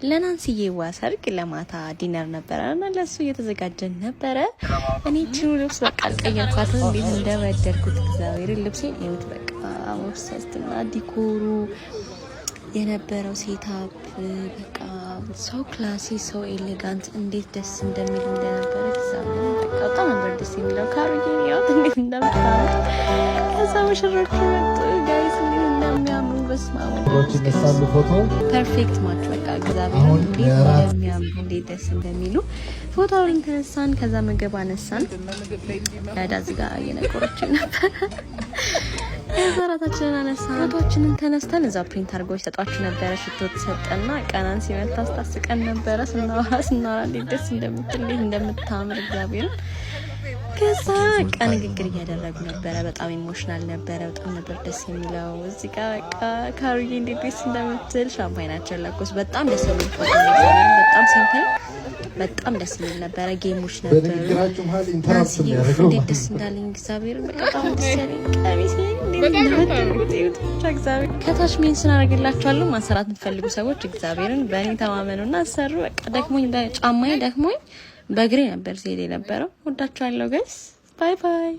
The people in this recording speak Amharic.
ለናንሲዬ ሰርግ ለማታ ዲነር ነበረና ለሱ እየተዘጋጀን ነበረ። እኔ ቺኑ ልብስ በቃ ቀየርኳት። እንዴት እንደወደድኩት እግዚአብሔር ልብሴን ይሁት በቃ ኦብሰስትና ዲኮሩ የነበረው ሴታፕ በቃ ሰው ክላሲ ሰው ኤሌጋንት እንዴት ደስ እንደሚል እንደነበረ እግዚአብሔር በቃ በጣም ነበር ደስ የሚለው። ካሮዬ ያው እንዴት እንደምታምር ከዛ ሙሽሮቹ መጡ ጋይስ እንዴት እንደሚያምሩ በስማሙ ፎቶ ፐርፌክት ማች በቃ እግዚአብሔር እንዴት እንደሚያምሩ እንዴት ደስ እንደሚሉ ፎቶውን ተነሳን። ከዛ ምግብ አነሳን። ያዳዝ ጋር እየነቆረች ነበር። የዛራታችንን አነሳን። ፎቶዎችንን ተነስተን እዛ ፕሪንት አድርገው ይሰጧችሁ ነበረ። ሽቶ ተሰጠና ቀናን ሲመታ አስታስቀን ነበረ። ስናወራ እንዴት ደስ እንደምትል እንዴት እንደምታምር እግዚአብሔር። ከዛ ቀን ንግግር እያደረጉ ነበረ። በጣም ኢሞሽናል ነበረ። በጣም ነበር ደስ የሚለው። እዚህ ጋር በቃ ካሩዬ እንዴት ደስ እንደምትል ሻምፓይናቸውን ለኮስ በጣም ደስ የሚል ፎቶ ነበር። በጣም ሲምፕል በጣም ደስ የሚል ነበረ። ጌሞች ነበሩ። በንግግራችሁ መሀል ኢንተራፕት የሚያደርገው እንዴት ደስ እንዳለኝ እግዚአብሔር በጣም ደስ ያለኝ ቀሚሴ እንዴት እንደወደድኩት እግዚአብሔር። ከታች ሜንሽን አደርግላችኋለሁ ማሰራት የምትፈልጉ ሰዎች እግዚአብሔርን በእኔ ተማመኑና አሰሩ። በቃ ደክሞኝ በጫማዬ ደክሞኝ በእግሬ ነበር ሲሄድ የነበረው። ወዳችኋለሁ ጋይስ። ባይ ባይ።